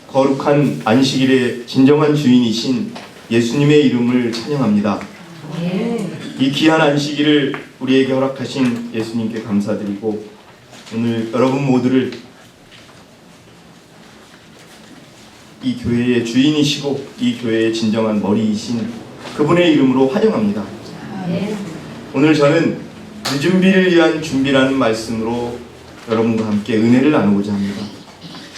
거룩한 안식일의 진정한 주인이신 예수님의 이름을 찬양합니다. 이 귀한 안식일을 우리에게 허락하신 예수님께 감사드리고, 오늘 여러분 모두를 이 교회의 주인이시고 이 교회의 진정한 머리이신 그분의 이름으로 환영합니다. 오늘 저는 늦은비를 위한 준비라는 말씀으로 여러분과 함께 은혜를 나누고자 합니다.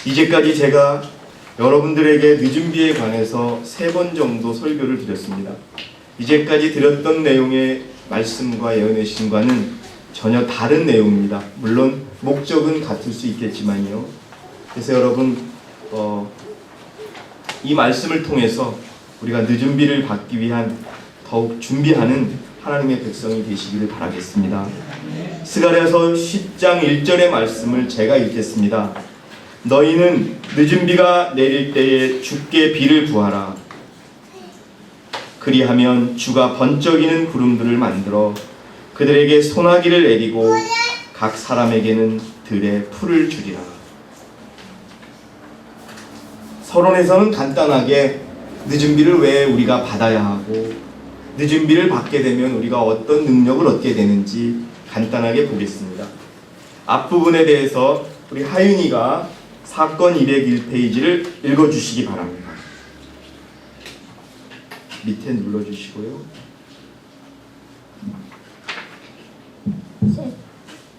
이제까지 제가 여러분들에게 늦은비에 관해서 3번 정도 설교를 드렸습니다. 이제까지 드렸던 내용의 말씀과 예언의 신과는 전혀 다른 내용입니다. 물론 목적은 같을 수 있겠지만요. 그래서 여러분 이 말씀을 통해서 우리가 늦은비를 받기 위한 더욱 준비하는 하나님의 백성이 되시기를 바라겠습니다. 스가랴서 10장 1절의 말씀을 제가 읽겠습니다. 너희는 늦은 비가 내릴 때에 주께 비를 구하라. 그리하면 주가 번쩍이는 구름들을 만들어 그들에게 소나기를 내리고 각 사람에게는 들에 풀을 주리라. 서론에서는 간단하게 늦은 비를 왜 우리가 받아야 하고 늦은 비를 받게 되면 우리가 어떤 능력을 얻게 되는지 간단하게 보겠습니다. 앞부분에 대해서 우리 하윤이가 사건 201페이지를 읽어주시기 바랍니다. 밑에 눌러주시고요.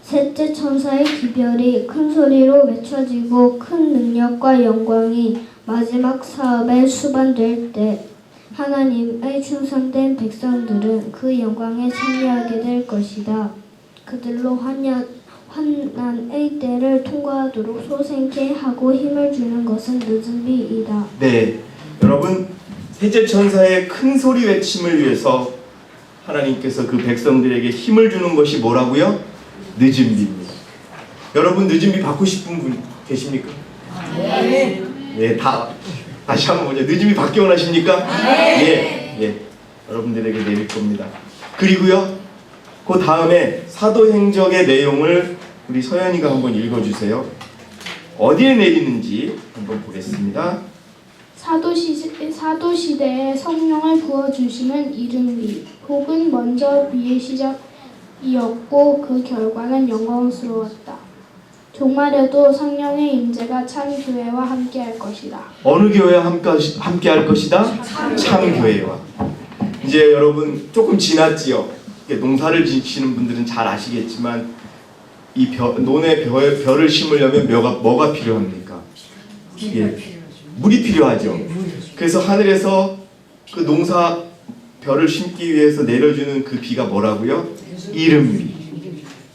셋째 천사의 기별이 큰 소리로 외쳐지고 큰 능력과 영광이 마지막 사업에 수반될 때 하나님의 충성된 백성들은 그 영광에 참여하게 될 것이다. 그들로 환난의 때를 통과하도록 소생케 하고 힘을 주는 것은 늦은 비이다. 네, 여러분, 셋째 천사의 큰 소리 외침을 위해서 하나님께서 그 백성들에게 힘을 주는 것이 뭐라고요? 늦은 비입니다. 여러분, 늦은 비 받고 싶은 분 계십니까? 네. 네, 다시 한번 보죠. 늦은 비 받기 원하십니까? 네. 여러분들에게 내릴 겁니다. 그리고요, 그 다음에 사도행적의 내용을 우리 서연이가 한번 읽어주세요. 어디에 내리는지 한번 보겠습니다. 사도시대에 성령을 부어주시는 이른비, 복은 먼저 비의 시작이었고 그 결과는 영광스러웠다. 종말에도 성령의 임재가 참 교회와 함께할 것이다. 어느 교회와 함께할 것이다? 참 교회와. 이제 여러분 조금 지났지요. 농사를 지시는 분들은 잘 아시겠지만 이 논에 벼를 심으려면 뭐가 필요합니까? 물이 필요하죠. 그래서 하늘에서 그 농사 벼를 심기 위해서 내려주는 그 비가 뭐라고요? 이른비.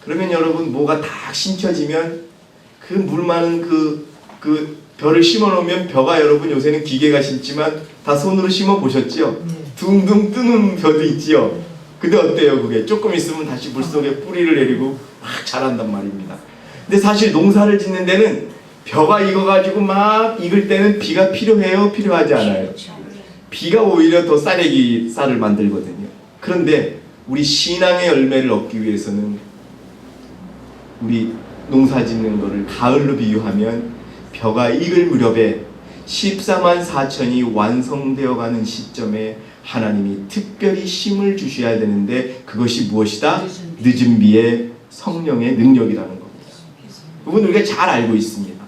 그러면 여러분 뭐가 딱 심겨지면 그 물 많은 그 벼를 심어 놓으면 벼가, 여러분 요새는 기계가 심지만 다 손으로 심어 보셨죠? 둥둥 뜨는 벼도 있지요. 근데 어때요? 그게 조금 있으면 다시 물속에 뿌리를 내리고 막 자란단 말입니다. 근데 사실 농사를 짓는 데는 벼가 익어가지고 막 익을 때는 비가 필요해요? 필요하지 않아요? 비가 오히려 더 쌀을 만들거든요. 그런데 우리 신앙의 열매를 얻기 위해서는 우리 농사 짓는 거를 가을로 비유하면 벼가 익을 무렵에 14만 4천이 완성되어 가는 시점에 하나님이 특별히 힘을 주셔야 되는데 그것이 무엇이다? 늦은 비의 성령의 능력이라는 겁니다. 그건 우리가 잘 알고 있습니다.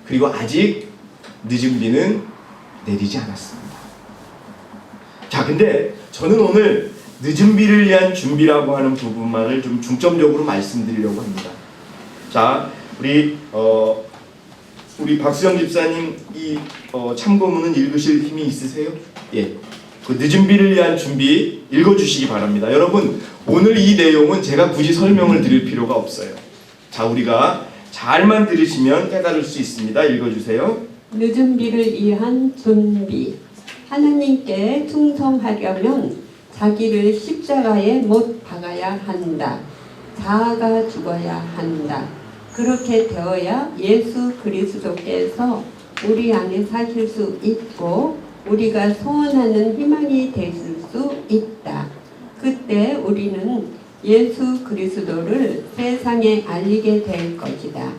그리고 아직 늦은 비는 내리지 않았습니다. 자, 근데 저는 오늘 늦은 비를 위한 준비라고 하는 부분만을 좀 중점적으로 말씀드리려고 합니다. 자, 우리 박수영 집사님 이 참고문은 읽으실 힘이 있으세요? 예. 그 늦은 비를 위한 준비 읽어주시기 바랍니다. 여러분, 오늘 이 내용은 제가 굳이 설명을 드릴 필요가 없어요. 자, 우리가 잘만 들으시면 깨달을 수 있습니다. 읽어주세요. 늦은 비를 위한 준비. 하나님께 충성하려면 자기를 십자가에 못 박아야 한다. 자아가 죽어야 한다. 그렇게 되어야 예수 그리스도께서 우리 안에 사실 수 있고 우리가 소원하는 희망이 되실 수 있다. 그때 우리는 예수 그리스도를 세상에 알리게 될 것이다.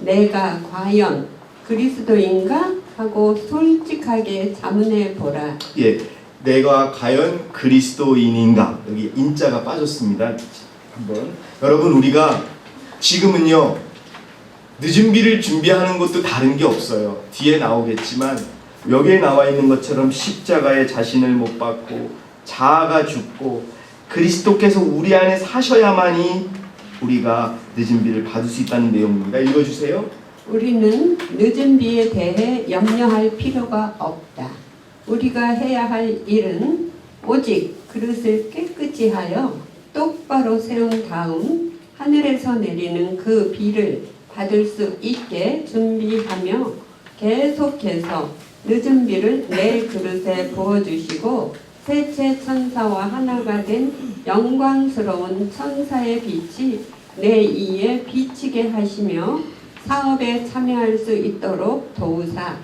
내가 과연 그리스도인가 하고 솔직하게 자문해 보라. 예, 내가 과연 그리스도인인가? 여기 인자가 빠졌습니다. 한번 여러분, 우리가 지금은요 늦은 비를 준비하는 것도 다른 게 없어요. 뒤에 나오겠지만 여기에 나와 있는 것처럼 십자가에 자신을 못 박고 자아가 죽고 그리스도께서 우리 안에 사셔야만이 우리가 늦은 비를 받을 수 있다는 내용입니다. 읽어주세요. 우리는 늦은 비에 대해 염려할 필요가 없다. 우리가 해야 할 일은 오직 그릇을 깨끗이 하여 똑바로 세운 다음 하늘에서 내리는 그 비를 받을 수 있게 준비하며 계속해서 늦은 비를 내 그릇에 부어주시고 셋째 천사와 하나가 된 영광스러운 천사의 빛이 내 이에 비치게 하시며 사업에 참여할 수 있도록 도우사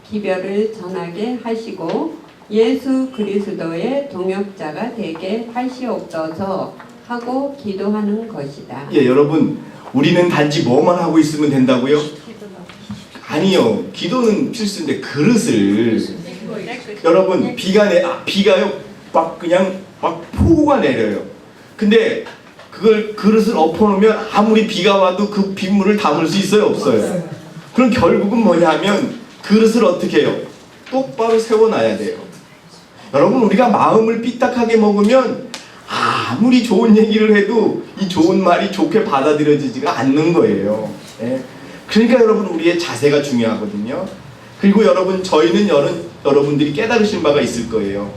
기별을 전하게 하시고 예수 그리스도의 동역자가 되게 하시옵소서 하고 기도하는 것이다. 예, 여러분, 우리는 단지 뭐만 하고 있으면 된다고요? 아니요. 기도는 필수인데 그릇을 여러분 비가요 막 그냥 막 폭우가 내려요. 근데 그걸 그릇을 엎어놓으면 아무리 비가 와도 그 빗물을 담을 수 있어요, 없어요? 그럼 결국은 뭐냐면 그릇을 어떻게 해요? 똑바로 세워놔야 돼요. 여러분, 우리가 마음을 삐딱하게 먹으면 아무리 좋은 얘기를 해도 이 좋은 말이 좋게 받아들여지지가 않는 거예요. 예? 그러니까 여러분, 우리의 자세가 중요하거든요. 그리고 여러분, 저희는 여러분들이 깨달으신 바가 있을 거예요.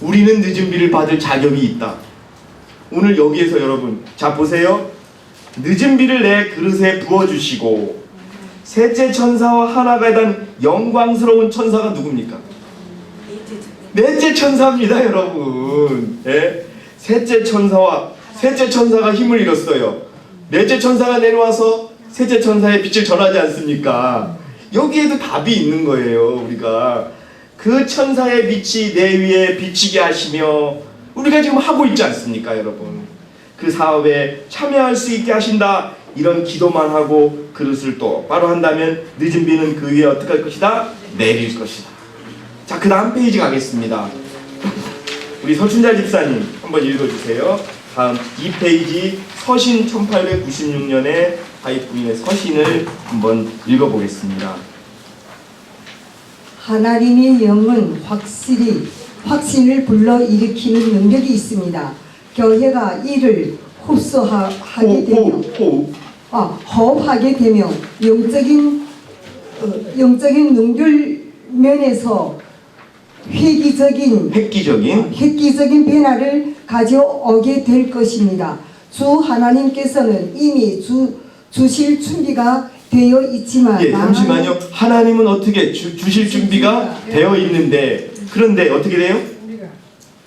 우리는 늦은 비를 받을 자격이 있다. 오늘 여기에서 여러분, 자 보세요. 늦은 비를 내 그릇에 부어주시고 셋째 천사와 하나가 된 영광스러운 천사가 누굽니까? 넷째 천사입니다, 여러분. 예? 셋째 천사가 힘을 잃었어요. 넷째 천사가 내려와서 셋째 천사의 빛을 전하지 않습니까? 여기에도 답이 있는 거예요. 우리가 그 천사의 빛이 내 위에 비치게 하시며 우리가 지금 하고 있지 않습니까, 여러분? 그 사업에 참여할 수 있게 하신다. 이런 기도만 하고 그릇을 똑바로 한다면 늦은 비는 그 위에 어떻게 할 것이다? 내릴 것이다. 자, 그 다음 페이지 가겠습니다. 우리 서춘자 집사님 한번 읽어주세요. 다음 2페이지 서신 1896년에 하이프인의 서신을 한번 읽어보겠습니다. 하나님의 영은 확신을 불러일으키는 능력이 있습니다. 교회가 이를 호흡하게 되면 영적인 능률 면에서 획기적인 변화를 가져오게 될 것입니다. 주 하나님께서는 이미 주실 준비가 되어 있지만 잠시만요. 하나님은 어떻게 주실 준비가 되어 있는데 그런데 어떻게 돼요?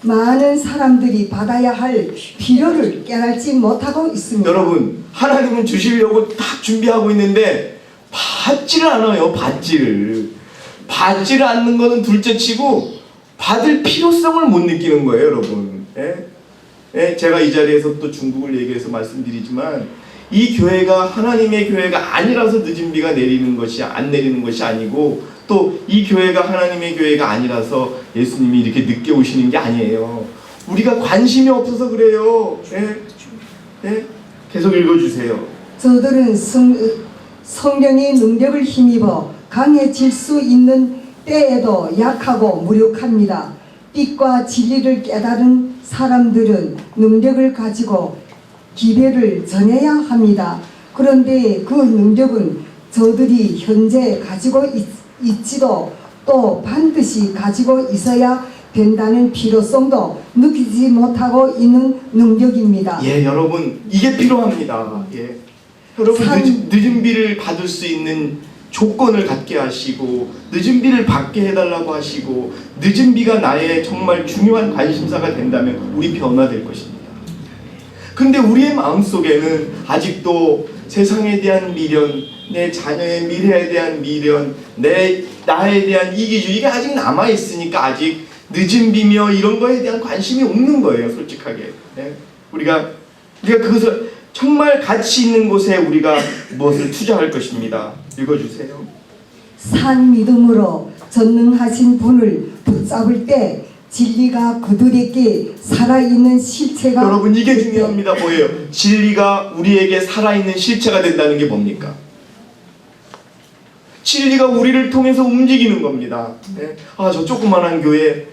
많은 사람들이 받아야 할 필요를 깨닫지 못하고 있습니다. 여러분, 하나님은 주시려고 딱 준비하고 있는데 받지를 않아요. 받지를 않는 거는 둘째치고 받을 필요성을 못 느끼는 거예요, 여러분. 예? 제가 이 자리에서 또 중국을 얘기해서 말씀드리지만 이 교회가 하나님의 교회가 아니라서 늦은 비가 안 내리는 것이 아니고 또 이 교회가 하나님의 교회가 아니라서 예수님이 이렇게 늦게 오시는 게 아니에요. 우리가 관심이 없어서 그래요. 예? 계속 읽어주세요. 저들은 성령의 능력을 힘입어 강해질 수 있는 때에도 약하고 무력합니다. 빛과 진리를 깨달은 사람들은 능력을 가지고 기별을 전해야 합니다. 그런데 그 능력은 저들이 현재 가지고 있지도 또 반드시 가지고 있어야 된다는 필요성도 느끼지 못하고 있는 능력입니다. 예, 여러분, 이게 필요합니다. 예. 여러분, 늦은 비를 받을 수 있는 조건을 갖게 하시고 늦은 비를 받게 해달라고 하시고 늦은 비가 나의 정말 중요한 관심사가 된다면 우리 변화될 것입니다. 근데 우리의 마음속에는 아직도 세상에 대한 미련, 내 자녀의 미래에 대한 미련, 나에 대한 이기주의가 아직 남아있으니까 아직 늦은 비며 이런 거에 대한 관심이 없는 거예요, 솔직하게. 예? 우리가 그것을 정말 가치 있는 곳에 우리가 무엇을 투자할 것입니다. 읽어주세요. 산 믿음으로 전능하신 분을 붙잡을 때 진리가 그들에게 살아있는 실체가 여러분, 이게 될 때 중요합니다. 뭐예요? 진리가 우리에게 살아있는 실체가 된다는 게 뭡니까? 진리가 우리를 통해서 움직이는 겁니다. 네? 아, 저 조그만한 교회,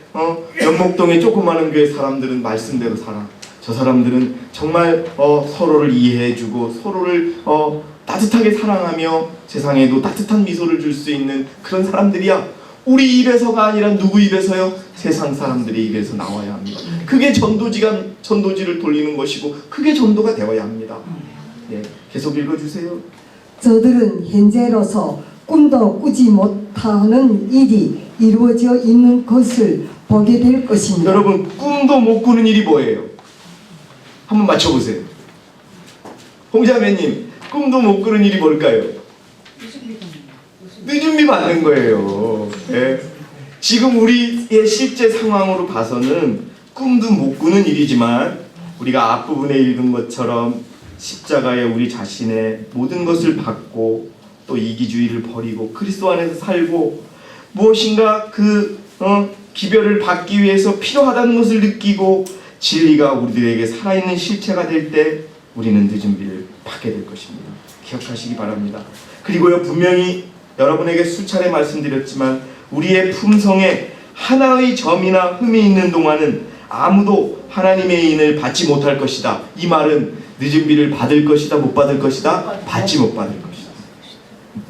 연목동의 조그만한 교회 사람들은 말씀대로 살아. 저 사람들은 정말 서로를 이해해주고 서로를 따뜻하게 사랑하며 세상에도 따뜻한 미소를 줄 수 있는 그런 사람들이야. 우리 입에서가 아니라 누구 입에서요? 세상 사람들의 입에서 나와야 합니다. 그게 전도지를 돌리는 것이고 그게 전도가 되어야 합니다. 네, 계속 읽어주세요. 저들은 현재로서 꿈도 꾸지 못하는 일이 이루어져 있는 것을 보게 될 것입니다. 여러분, 꿈도 못 꾸는 일이 뭐예요? 한번 맞춰보세요. 홍자매님, 꿈도 못 꾸는 일이 뭘까요? 늦은 비 맞는 거예요. 예. 지금 우리의 실제 상황으로 봐서는 꿈도 못 꾸는 일이지만 우리가 앞부분에 읽은 것처럼 십자가에 우리 자신의 모든 것을 받고 또 이기주의를 버리고 그리스도 안에서 살고 무엇인가 기별을 받기 위해서 필요하다는 것을 느끼고 진리가 우리들에게 살아있는 실체가 될 때 우리는 늦은 비를 받게 될 것입니다. 기억하시기 바랍니다. 그리고요, 분명히 여러분에게 수차례 말씀드렸지만 우리의 품성에 하나의 점이나 흠이 있는 동안은 아무도 하나님의 인을 받지 못할 것이다. 이 말은 늦은 비를 받을 것이다, 못 받을 것이다? 받지 못 받을 것이다.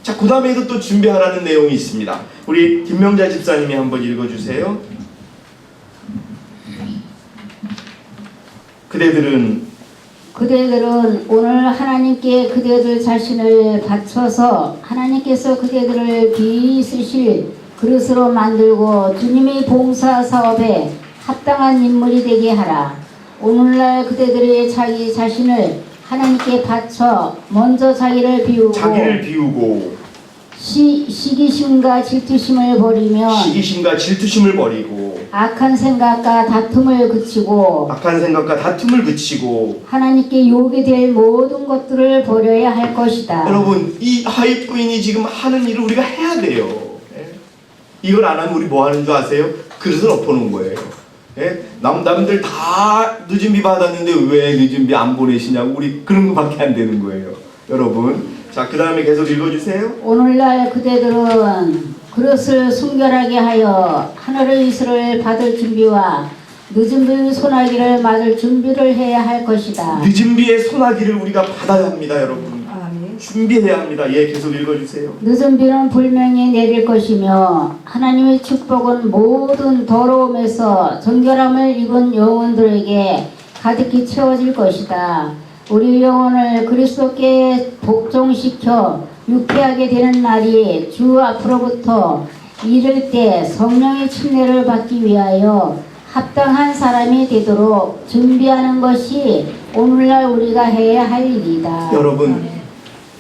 자, 그 다음에도 또 준비하라는 내용이 있습니다. 우리 김명자 집사님이 한번 읽어주세요. 그대들은 오늘 하나님께 그대들 자신을 바쳐서 하나님께서 그대들을 빚으실 그릇으로 만들고 주님의 봉사 사업에 합당한 인물이 되게 하라. 오늘날 그대들이 자기 자신을 하나님께 바쳐 먼저 자기를 비우고 시기심과 질투심을 버리고 악한 생각과 다툼을 그치고 하나님께 욕이 될 모든 것들을 버려야 할 것이다. 여러분, 이 하위 부인이 지금 하는 일을 우리가 해야 돼요. 예? 이걸 안 하면 우리 뭐 하는 줄 아세요? 그릇을 엎어놓은 거예요. 예? 남들 다 늦은 비 받았는데 왜 늦은 비 안 보내시냐고 우리 그런 거밖에 안 되는 거예요. 여러분, 자, 그 다음에 계속 읽어주세요. 오늘날 그대들은 그릇을 순결하게 하여 하늘의 이슬을 받을 준비와 늦은 비의 소나기를 맞을 준비를 해야 할 것이다. 늦은 비의 소나기를 우리가 받아야 합니다, 여러분. 아멘. 준비해야 합니다. 예, 계속 읽어주세요. 늦은 비는 불명히 내릴 것이며 하나님의 축복은 모든 더러움에서 정결함을 입은 영혼들에게 가득히 채워질 것이다. 우리 영혼을 그리스도께 복종시켜 유쾌하게 되는 날이 주 앞으로부터 이를 때 성령의 침례를 받기 위하여 합당한 사람이 되도록 준비하는 것이 오늘날 우리가 해야 할 일이다. 여러분,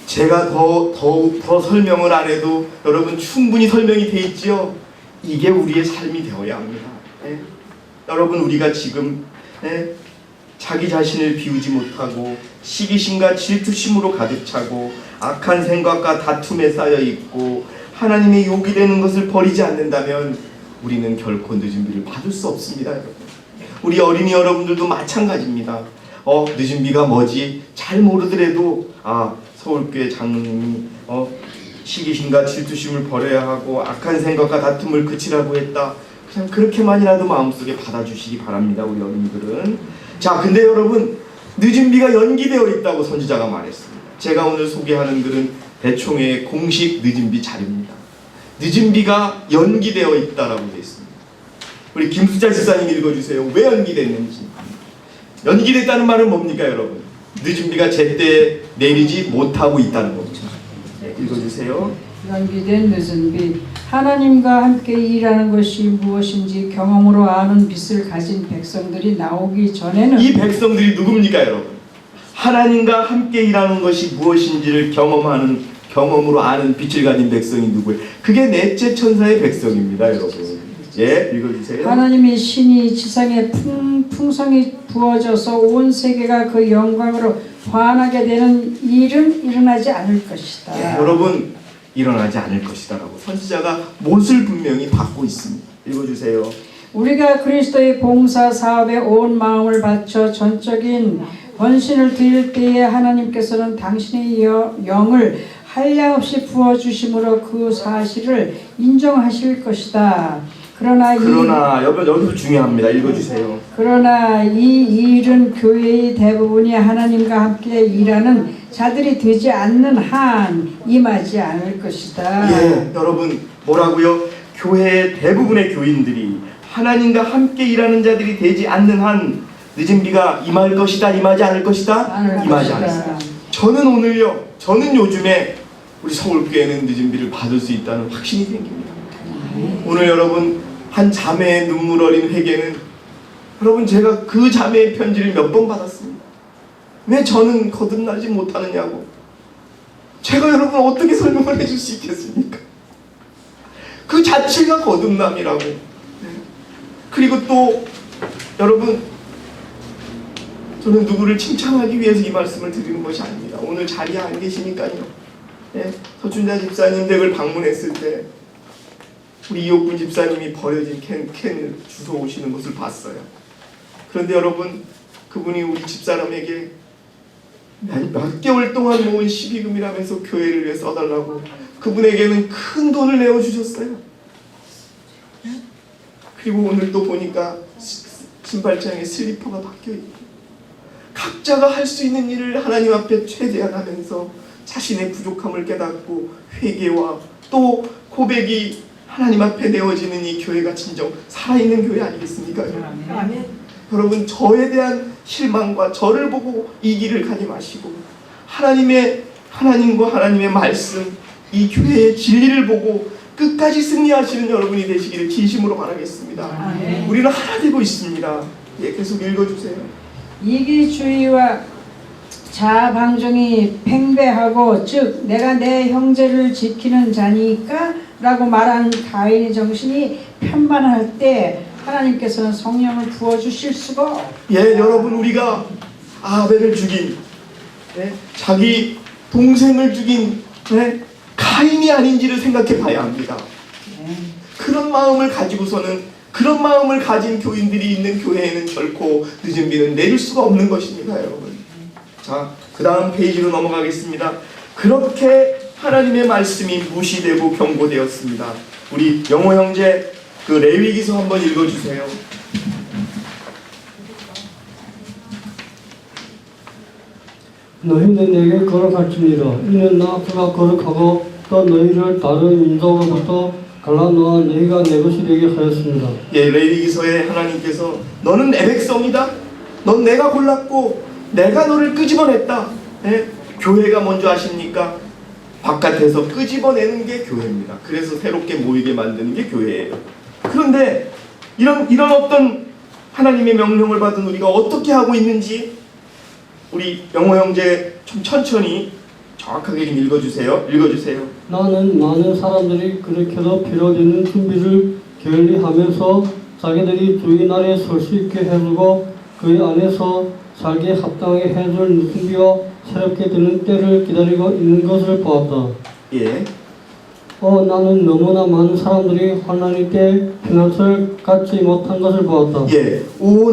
제가 더 설명을 안 해도 여러분 충분히 설명이 돼 있지요. 이게 우리의 삶이 되어야 합니다. 예? 여러분, 우리가 지금 자기 자신을 비우지 못하고 시기심과 질투심으로 가득 차고 악한 생각과 다툼에 쌓여 있고 하나님의 욕이 되는 것을 버리지 않는다면 우리는 결코 늦은 비를 받을 수 없습니다, 여러분. 우리 어린이 여러분들도 마찬가지입니다. 늦은 비가 뭐지? 잘 모르더라도 서울교회 장로님이 시기심과 질투심을 버려야 하고 악한 생각과 다툼을 그치라고 했다. 그냥 그렇게만이라도 마음속에 받아주시기 바랍니다, 우리 어린이들은. 자, 근데 여러분, 늦은 비가 연기되어 있다고 선지자가 말했습니다. 제가 오늘 소개하는 글은 대총회의 공식 늦은 비 자료입니다. 늦은 비가 연기되어 있다라고 되어 있습니다. 우리 김수자 집사님 읽어주세요. 왜 연기됐는지. 연기됐다는 말은 뭡니까, 여러분? 늦은 비가 제때 내리지 못하고 있다는 겁니다. 네, 읽어주세요. 연기된 늦은 비. 하나님과 함께 일하는 것이 무엇인지 경험으로 아는 빛을 가진 백성들이 나오기 전에는 이 백성들이 누굽니까, 여러분? 하나님과 함께 일하는 것이 무엇인지를 경험으로 아는 빛을 가진 백성이 누구예요? 그게 넷째 천사의 백성입니다, 여러분. 예, 읽어주세요. 하나님의 신이 지상에 풍성히 부어져서 온 세계가 그 영광으로 환하게 되는 일은 일어나지 않을 것이다. 예, 여러분 일어나지 않을 것이다라고 선지자가 못을 분명히 받고 있습니다. 읽어주세요. 우리가 그리스도의 봉사 사업에 온 마음을 바쳐 전적인 헌신을 드릴 때에 하나님께서는 당신의 영을 한량없이 부어주심으로 그 사실을 인정하실 것이다. 그러나 여기서 중요합니다. 읽어주세요. 그러나 이 일은 교회의 대부분이 하나님과 함께 일하는 자들이 되지 않는 한 임하지 않을 것이다. 예, 여러분 뭐라고요? 교회의 대부분의 교인들이 하나님과 함께 일하는 자들이 되지 않는 한 늦은 비가 임할 것이다, 임하지 않을 것이다, 임하지 않을 것이다. 저는 요즘에 우리 서울교회는 늦은 비를 받을 수 있다는 확신이 생깁니다. 오늘 여러분 한 자매의 눈물 어린 회개는 여러분 제가 그 자매의 편지를 몇 번 받았습니다. 왜 저는 거듭나지 못하느냐고. 제가 여러분 어떻게 설명을 해줄 수 있겠습니까? 그 자체가 거듭남이라고. 그리고 또 여러분 저는 누구를 칭찬하기 위해서 이 말씀을 드리는 것이 아닙니다. 오늘 자리에 안 계시니까요. 예, 서춘자 집사님 댁을 방문했을 때 우리 이옥분 집사님이 버려진 캔을 주워 오시는 것을 봤어요. 그런데 여러분 그분이 우리 집사람에게 몇 개월 동안 모은 12금이라면서 교회를 위해 써달라고 그분에게는 큰 돈을 내어주셨어요. 그리고 오늘 또 보니까 신발장에 슬리퍼가 박혀있고 각자가 할 수 있는 일을 하나님 앞에 최대한 하면서 자신의 부족함을 깨닫고 회개와 또 고백이 하나님 앞에 내어지는 이 교회가 진정 살아있는 교회 아니겠습니까? 아멘. 여러분 저에 대한 실망과 저를 보고 이 길을 가지 마시고 하나님과 하나님의 말씀 이 교회의 진리를 보고 끝까지 승리하시는 여러분이 되시기를 진심으로 바라겠습니다. 아멘. 우리는 하나 되고 있습니다. 예, 계속 읽어주세요. 이기주의와 자방종이 팽배하고 즉 내가 내 형제를 지키는 자니까 라고 말한 가인의 정신이 편만할 때 하나님께서는 성령을 부어주실 수가 예, 여러분 우리가 아벨을 죽인 자기 동생을 죽인 가인이 아닌지를 생각해 봐야 합니다. 그런 마음을 가지고서는 그런 마음을 가진 교인들이 있는 교회에는 결코 늦은 비는 내릴 수가 없는 것입니다. 여러분 자, 그 다음 페이지로 넘어가겠습니다. 그렇게 하나님의 말씀이 무시되고 경고되었습니다. 우리 영호 형제 그 레위기서 한번 읽어주세요. 너희는 내게 거룩할지니라. 이는 나 그가 거룩하고 또 너희를 다른 민족으로부터 갈라놓아 너희가 내 것이 되게 하였습니다. 예, 레위기서에 하나님께서 너는 내 백성이다. 넌 내가 골랐고 내가 너를 끄집어냈다. 예? 교회가 먼저 하십니까? 바깥에서 끄집어내는 게 교회입니다. 그래서 새롭게 모이게 만드는 게 교회예요. 그런데 이런 어떤 하나님의 명령을 받은 우리가 어떻게 하고 있는지 우리 영호 형제 좀 천천히 정확하게 좀 읽어주세요. 나는 많은 사람들이 그렇게도 필요되는 준비를 게을리하면서 자기들이 주의 날에 설 수 있게 해주고 그 안에서 살기에 합당하게 해줄 준비와 새롭게 되는 때를 기다리고 있는 것을 보았다. 예. 나는 너무나 많은 사람들이 환난의 때 피난처를 갖지 못한 것을 보았다. 예.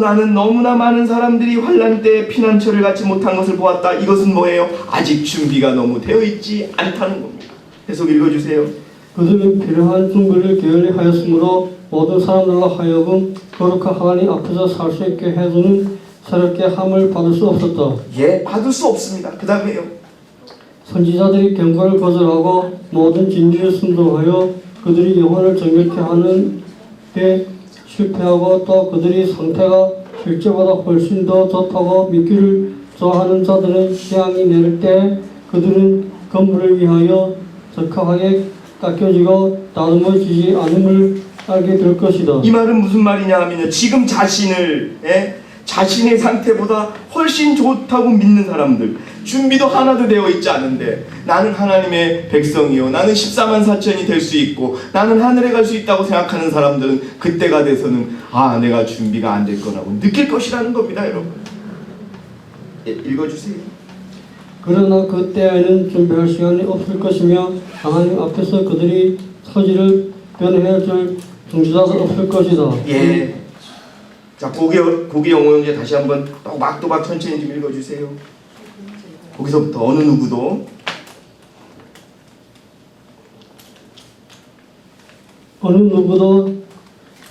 나는 너무나 많은 사람들이 환난 때 피난처를 갖지 못한 것을 보았다. 이것은 뭐예요? 아직 준비가 너무 되어 있지 않다는 겁니다. 계속 읽어주세요. 그들은 필요한 준비를 게을리하였으므로 모든 사람들로 하여금 거룩한 하나님 앞에서 살 수 있게 해주는 새롭게 함을 받을 수 없었다. 예, 받을 수 없습니다. 그 다음에요. 선지자들이 경고를 거절하고 모든 진리를 순종하여 그들이 영혼을 정결케 하는 데 실패하고 또 그들이 상태가 실제보다 훨씬 더 좋다고 믿기를 좋아하는 자들은 재앙이 내릴 때 그들은 건물을 위하여 적합하게 깎여지고 다듬어지지 않음을 알게 될 것이다. 이 말은 무슨 말이냐 하면요. 지금 자신을 자신의 상태보다 훨씬 좋다고 믿는 사람들, 준비도 하나도 되어 있지 않은데 나는 하나님의 백성이요, 나는 14만 4천이 될 수 있고 나는 하늘에 갈 수 있다고 생각하는 사람들은 그때가 돼서는 아, 내가 준비가 안 될 거라고 느낄 것이라는 겁니다, 여러분. 예, 읽어주세요. 그러나 그때에는 준비할 시간이 없을 것이며 하나님 앞에서 그들이 처지를 변해줄 중지자가 없을 것이다. 예. 자, 고기 영어 형제 다시 한번 또박또박 천천히 좀 읽어주세요. 거기서부터 어느 누구도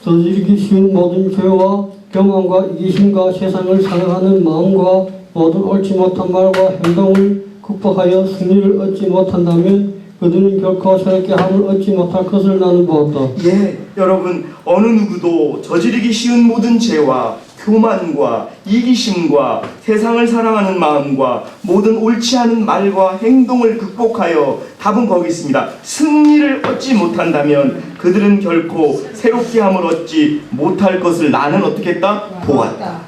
저지르기 쉬운 모든 죄와 교만과 이기심과 세상을 사랑하는 마음과 모든 옳지 못한 말과 행동을 극복하여 승리를 얻지 못한다면 그들은 결코 새롭게 함을 얻지 못할 것을 나는 보았다. 예, 여러분, 어느 누구도 저지르기 쉬운 모든 죄와 교만과 이기심과 세상을 사랑하는 마음과 모든 옳지 않은 말과 행동을 극복하여 답은 거기 있습니다. 승리를 얻지 못한다면 그들은 결코 새롭게 함을 얻지 못할 것을 나는 어떻게 했다? 보았다.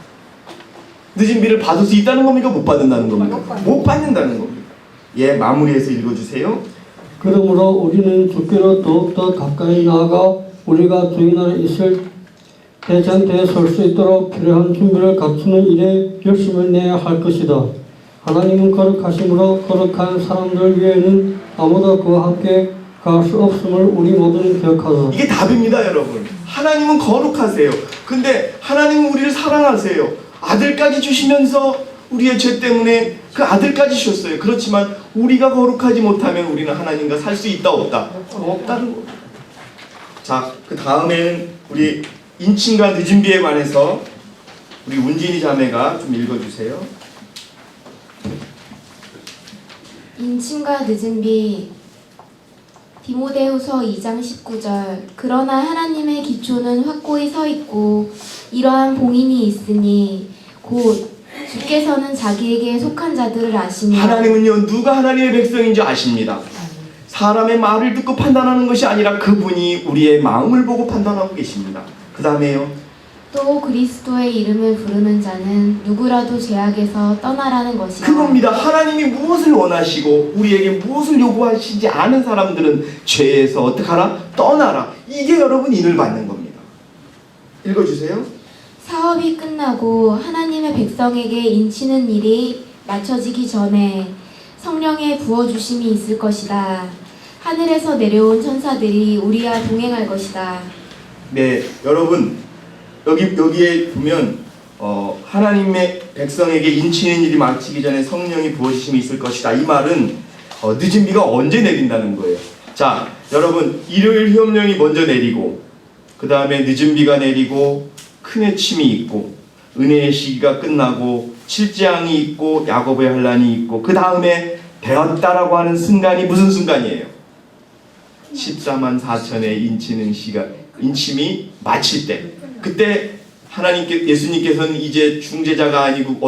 늦은 비를 받을 수 있다는 겁니까? 못 받는다는 겁니까? 못 받는다는 겁니다. 예, 마무리해서 읽어주세요. 그러므로 우리는 주께로 더욱더 가까이 나아가 우리가 주의 나라에 있을 대전대에 설 수 있도록 필요한 준비를 갖추는 일에 열심을 내야 할 것이다. 하나님은 거룩하심으로 거룩한 사람들 외에는 아무도 그와 함께 갈 수 없음을 우리 모두는 기억하자. 이게 답입니다, 여러분. 하나님은 거룩하세요. 근데 하나님은 우리를 사랑하세요. 아들까지 주시면서 우리의 죄 때문에 그 아들까지 주셨어요. 그렇지만 우리가 거룩하지 못하면 우리는 하나님과 살 수 있다 없다? 없다는 겁니다. 자, 그 다음에는 우리 인침과 늦은 비에 관해서 우리 운진이 자매가 좀 읽어주세요. 인침과 늦은 비. 디모데후서 2장 19절. 그러나 하나님의 기초는 확고히 서 있고 이러한 봉인이 있으니 곧 주께서는 자기에게 속한 자들을 아시며. 하나님은요, 누가 하나님의 백성인지 아십니다. 사람의 말을 듣고 판단하는 것이 아니라 그분이 우리의 마음을 보고 판단하고 계십니다. 그 다음에요. 또 그리스도의 이름을 부르는 자는 누구라도 죄악에서 떠나라는 것이다. 그겁니다. 하나님이 무엇을 원하시고 우리에게 무엇을 요구하시지 않은 사람들은 죄에서 어떻게 하라? 떠나라. 이게 여러분 인을 받는 겁니다. 읽어주세요. 사업이 끝나고 하나님의 백성에게 인치는 일이 맞춰지기 전에 성령의 부어주심이 있을 것이다. 하늘에서 내려온 천사들이 우리와 동행할 것이다. 네, 여러분 여기에 보면 하나님의 백성에게 인치는 일이 마치기 전에 성령이 부어주심이 있을 것이다. 이 말은 늦은 비가 언제 내린다는 거예요. 자, 여러분 일요일 휴업령이 먼저 내리고 그 다음에 늦은 비가 내리고 큰 해침이 있고 은혜의 시기가 끝나고 칠재앙이 있고 야곱의 환란이 있고 그 다음에 되었다라고 하는 순간이 무슨 순간이에요? 14만 4천의 인치는 인침이 마칠 때, 그때 예수님께서는 이제 중재자가 아니고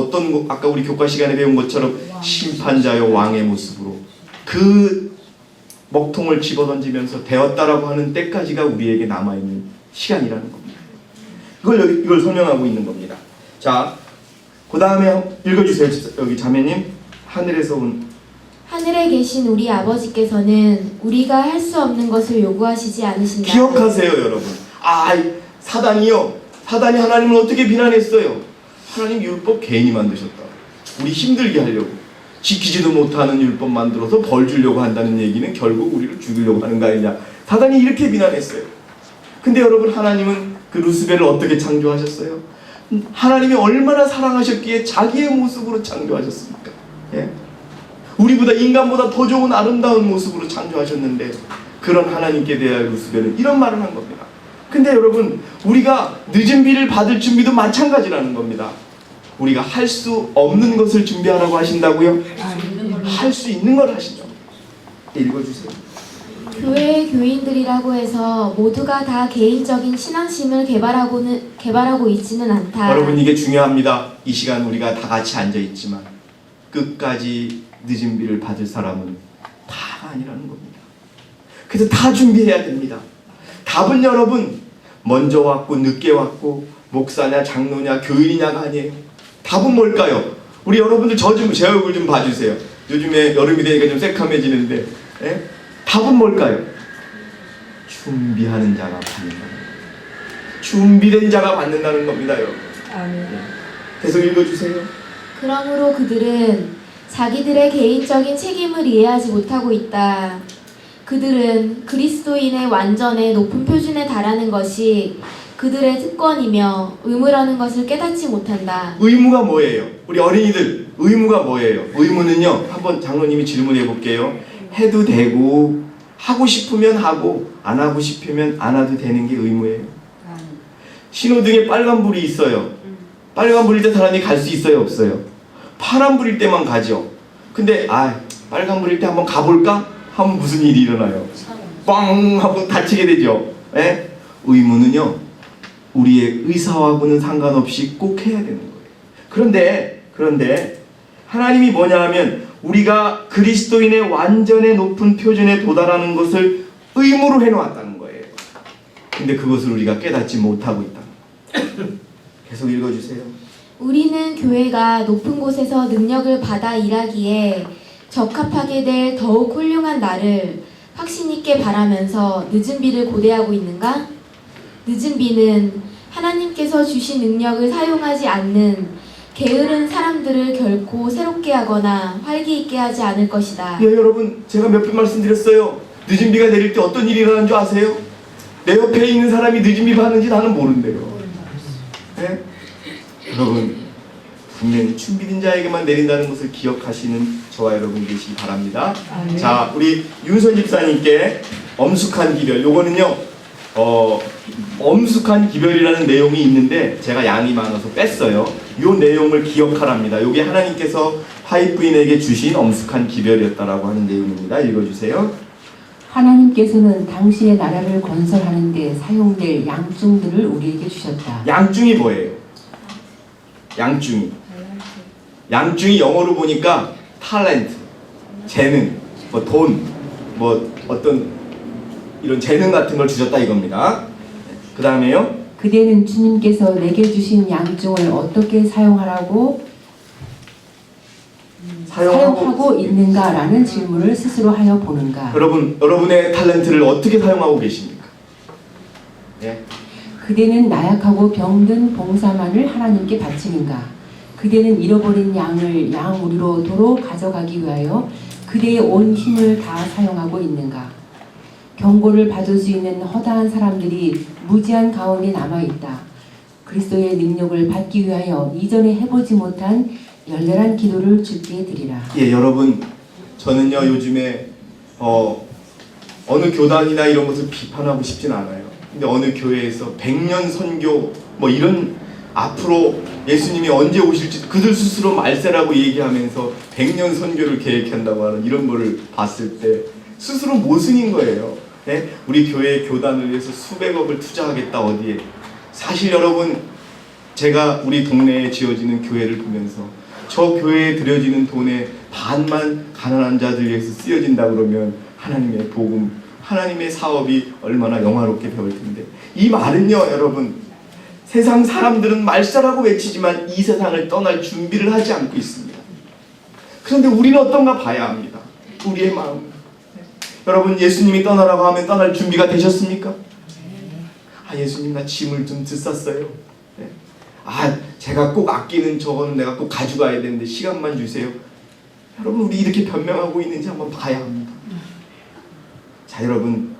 아까 우리 교과 시간에 배운 것처럼 심판자요 왕의 모습으로 그 먹통을 집어던지면서 되었다라고 하는 때까지가 우리에게 남아있는 시간이라는 겁니다. 이걸 설명하고 있는 겁니다. 자, 그 다음에 읽어주세요. 여기 자매님. 하늘에 계신 우리 아버지께서는 우리가 할 수 없는 것을 요구하시지 않으신다. 기억하세요, 여러분. 사단이 하나님을 어떻게 비난했어요? 하나님 율법 괜히 만드셨다. 우리 힘들게 하려고. 지키지도 못하는 율법 만들어서 벌 주려고 한다는 얘기는 결국 우리를 죽이려고 하는 거 아니냐. 사단이 이렇게 비난했어요. 근데 여러분, 하나님은 그 루스벨을 어떻게 창조하셨어요? 하나님이 얼마나 사랑하셨기에 자기의 모습으로 창조하셨습니까? 예? 우리보다 인간보다 더 좋은 아름다운 모습으로 창조하셨는데 그런 하나님께 대하여 루스벨은 이런 말을 한 겁니다. 근데 여러분, 우리가 늦은 비를 받을 준비도 마찬가지라는 겁니다. 우리가 할 수 없는 것을 준비하라고 하신다고요? 할 수 있는 걸 하신다고. 읽어주세요. 교회의 교인들이라고 해서 모두가 다 개인적인 신앙심을 개발하고 있지는 않다. 여러분, 이게 중요합니다. 이 시간 우리가 다 같이 앉아있지만 끝까지 늦은 비를 받을 사람은 다가 아니라는 겁니다. 그래서 다 준비해야 됩니다. 답은 여러분, 먼저 왔고 늦게 왔고 목사냐 장로냐 교인이냐가 아니에요. 답은 뭘까요? 우리 여러분들 제 얼굴 좀 봐주세요. 요즘에 여름이 되니까 좀 새카매지는데 답은 뭘까요? 준비하는 자가 받는다는 거예요. 준비된 자가 받는다는 겁니다, 여러분. 계속 읽어주세요. 그러므로 그들은 자기들의 개인적인 책임을 이해하지 못하고 있다. 그들은 그리스도인의 완전의 높은 표준에 달하는 것이 그들의 특권이며 의무라는 것을 깨닫지 못한다. 의무가 뭐예요? 우리 어린이들 의무가 뭐예요? 의무는요, 한번 장로님이 질문해 볼게요. 해도 되고 하고 싶으면 하고 안 하고 싶으면 안 해도 되는 게 의무예요. 신호등에 빨간불이 있어요. 빨간불일 때 사람이 갈 수 있어요, 없어요? 파란불일 때만 가죠. 근데 빨간불일 때 한번 가볼까? 하면 무슨 일이 일어나요? 뻥 하고 다치게 되죠. 의무는요, 우리의 의사하고는 상관없이 꼭 해야 되는 거예요. 그런데 하나님이 뭐냐 하면 우리가 그리스도인의 완전의 높은 표준에 도달하는 것을 의무로 해놓았다는 거예요. 근데 그것을 우리가 깨닫지 못하고 있다. 계속 읽어주세요. 우리는 교회가 높은 곳에서 능력을 받아 일하기에 적합하게 될 더욱 훌륭한 날을 확신 있게 바라면서 늦은 비를 고대하고 있는가? 늦은 비는 하나님께서 주신 능력을 사용하지 않는 게으른 사람들을 결코 새롭게 하거나 활기 있게 하지 않을 것이다. 예, 여러분, 제가 몇 번 말씀드렸어요. 늦은 비가 내릴 때 어떤 일이 일어나는 줄 아세요? 내 옆에 있는 사람이 늦은 비 받는지 나는 모른대요. 네? 여러분, 분명히 준비된 자에게만 내린다는 것을 기억하시는 저와 여러분 되시기 바랍니다. 자, 우리 윤선 집사님께 엄숙한 기별, 요거는요, 엄숙한 기별이라는 내용이 있는데 제가 양이 많아서 뺐어요. 요 내용을 기억하랍니다. 요게 하나님께서 화이트부인에게 주신 엄숙한 기별이었다라고 하는 내용입니다. 읽어주세요. 하나님께서는 당신의 나라를 건설하는 데 사용될 양중들을 우리에게 주셨다. 양중이 뭐예요? 양중이 영어로 보니까 탤런트, 재능, 뭐 돈, 뭐 어떤 이런 재능 같은 걸 주셨다 이겁니다. 그 다음에요. 그대는 주님께서 내게 주신 양중을 어떻게 사용하고 있는가라는 질문을 스스로 하여 보는가. 여러분의 탤런트를 어떻게 사용하고 계십니까? 예? 그대는 나약하고 병든 봉사만을 하나님께 바치는가. 그대는 잃어버린 양을 양우리로 도로 가져가기 위하여 그대의 온 힘을 다 사용하고 있는가. 경고를 받을 수 있는 허다한 사람들이 무지한 가운데 남아있다. 그리스도의 능력을 받기 위하여 이전에 해보지 못한 열렬한 기도를 주께 드리라. 예, 여러분, 저는요 요즘에 어느 교단이나 이런 것을 비판하고 싶진 않아요. 근데 어느 교회에서 100년 선교 뭐 이런 앞으로 예수님이 언제 오실지 그들 스스로 말세라고 얘기하면서 100년 선교를 계획한다고 하는 이런 거를 봤을 때 스스로 모순인 거예요. 네? 우리 교회의 교단을 위해서 수백억을 투자하겠다 어디에. 사실 여러분, 제가 우리 동네에 지어지는 교회를 보면서 저 교회에 들여지는 돈의 반만 가난한 자들 위해서 쓰여진다 그러면 하나님의 복음, 하나님의 사업이 얼마나 영화롭게 배울 텐데. 이 말은요 여러분, 세상 사람들은 말살하고 외치지만 이 세상을 떠날 준비를 하지 않고 있습니다. 그런데 우리는 어떤가 봐야 합니다. 우리의 마음. 여러분, 예수님이 떠나라고 하면 떠날 준비가 되셨습니까? 예수님 나 짐을 좀 드쌌어요. 네. 제가 꼭 아끼는 저거는 내가 꼭 가져가야 되는데 시간만 주세요. 여러분, 우리 이렇게 변명하고 있는지 한번 봐야 합니다. 자, 여러분,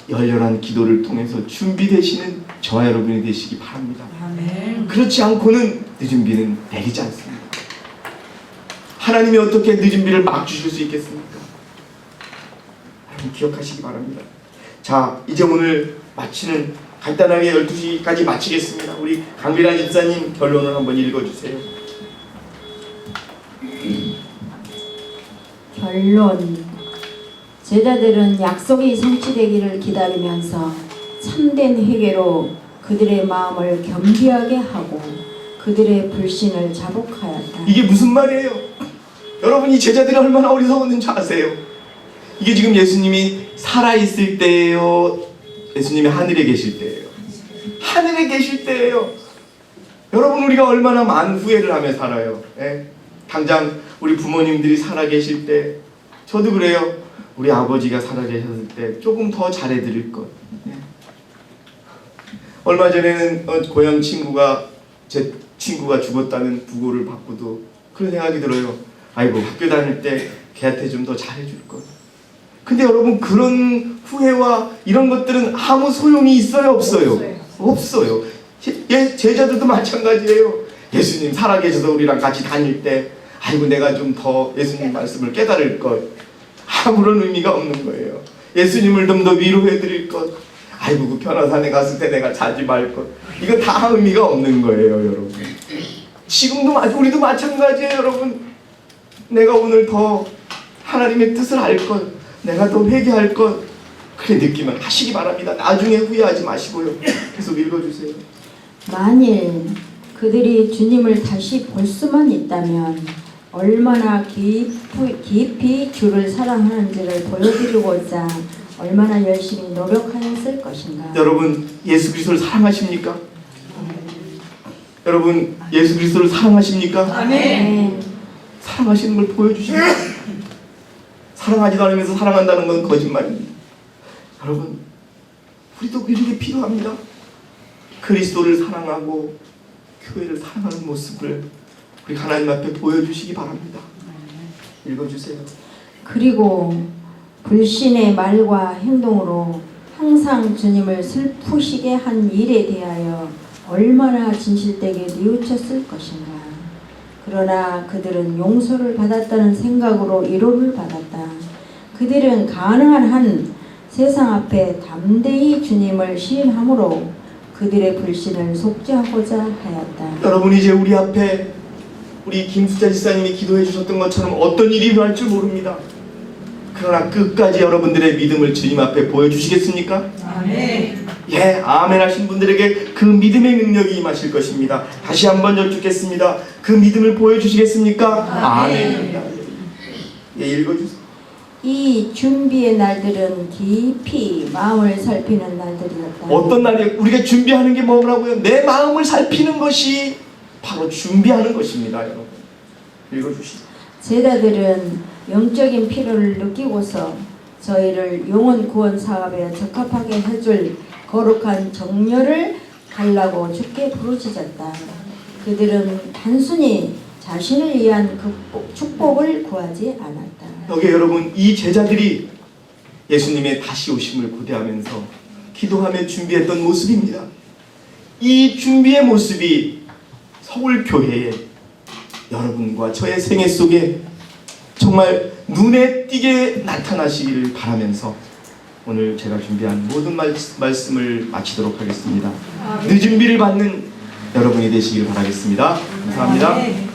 열렬한 기도를 통해서 준비되시는 저와 여러분이 되시기 바랍니다. 아멘. 그렇지 않고는 늦은 비는 내리지 않습니다. 하나님이 어떻게 늦은 비를 막 주실 수 있겠습니까? 여러분, 기억하시기 바랍니다. 자, 이제 오늘 마치는 간단하게 12시까지 마치겠습니다. 우리 강길환 집사님 결론을 한번 읽어주세요. 결론. 제자들은 약속이 성취되기를 기다리면서 참된 회개로 그들의 마음을 겸비하게 하고 그들의 불신을 자복하였다. 이게 무슨 말이에요? 여러분, 이 제자들이 얼마나 어리석었는지 아세요? 이게 지금 예수님이 살아있을 때예요? 예수님이 하늘에 계실 때예요? 하늘에 계실 때예요. 여러분 우리가 얼마나 많은 후회를 하며 살아요. 예? 당장 우리 부모님들이 살아계실 때 저도 그래요. 우리 아버지가 살아계셨을 때 조금 더 잘해드릴 것. 예? 얼마 전에는 고향 친구가 제 친구가 죽었다는 부고를 받고도 그런 생각이 들어요. 아이고 학교 다닐 때 걔한테 좀 더 잘해줄 것. 근데 여러분 그런 후회와 이런 것들은 아무 소용이 있어요 없어요? 없어요. 제자들도 마찬가지예요. 예수님 살아계셔서 우리랑 같이 다닐 때 아이고 내가 좀 더 예수님 말씀을 깨달을 것. 아무런 의미가 없는 거예요. 예수님을 좀 더 위로해 드릴 것. 아이고 그 변화산에 갔을 때 내가 자지 말 것. 이거 다 의미가 없는 거예요 여러분. 지금도 우리도 마찬가지예요 여러분. 내가 오늘 더 하나님의 뜻을 알 것. 내가 더 회개할 것. 그래 느끼면 하시기 바랍니다. 나중에 후회하지 마시고요. 계속 읽어주세요. 만일 그들이 주님을 다시 볼 수만 있다면 얼마나 깊이 주를 사랑하는지를 보여드리고자 얼마나 열심히 노력하였을 것인가. 여러분 예수 그리스도를 사랑하십니까? 여러분 예수 그리스도를 사랑하십니까? 아멘. 사랑하시는 걸 보여주십니다. 사랑하지도 않으면서 사랑한다는 건 거짓말입니다. 여러분 우리도 이렇게 필요합니다. 그리스도를 사랑하고 교회를 사랑하는 모습을 우리 하나님 앞에 보여주시기 바랍니다. 읽어주세요. 그리고 불신의 말과 행동으로 항상 주님을 슬프시게 한 일에 대하여 얼마나 진실되게 뉘우쳤을 것인가. 그러나 그들은 용서를 받았다는 생각으로 위로를 받았다. 그들은 가능한 한 세상 앞에 담대히 주님을 시인함으로 그들의 불신을 속죄하고자 하였다. 여러분 이제 우리 앞에 우리 김수자 지사님이 기도해 주셨던 것처럼 어떤 일이 일어날 줄 모릅니다. 그러나 끝까지 여러분들의 믿음을 주님 앞에 보여주시겠습니까? 아멘. 예, 아멘 하신 분들에게 그 믿음의 능력이 임하실 것입니다. 다시 한번 여쭙겠습니다. 그 믿음을 보여주시겠습니까? 아멘. 예, 읽어주세요. 이 준비의 날들은 깊이 마음을 살피는 날들이었다. 어떤 날이에요? 우리가 준비하는 게 뭐라고요? 내 마음을 살피는 것이 바로 준비하는 것입니다. 여러분 읽어주시죠. 제자들은 영적인 필요를 느끼고서 저희를 영혼 구원 사업에 적합하게 해줄 거룩한 정렬을 달라고 주께 부르짖었다. 그들은 단순히 자신을 위한 축복을 구하지 않았다. 여기 여러분 이 제자들이 예수님의 다시 오심을 고대하면서 기도하며 준비했던 모습입니다. 이 준비의 모습이 서울교회에 여러분과 저의 생애 속에 정말 눈에 띄게 나타나시기를 바라면서 오늘 제가 준비한 모든 말씀을 마치도록 하겠습니다. 늦은 비를 받는 여러분이 되시길 바라겠습니다. 감사합니다.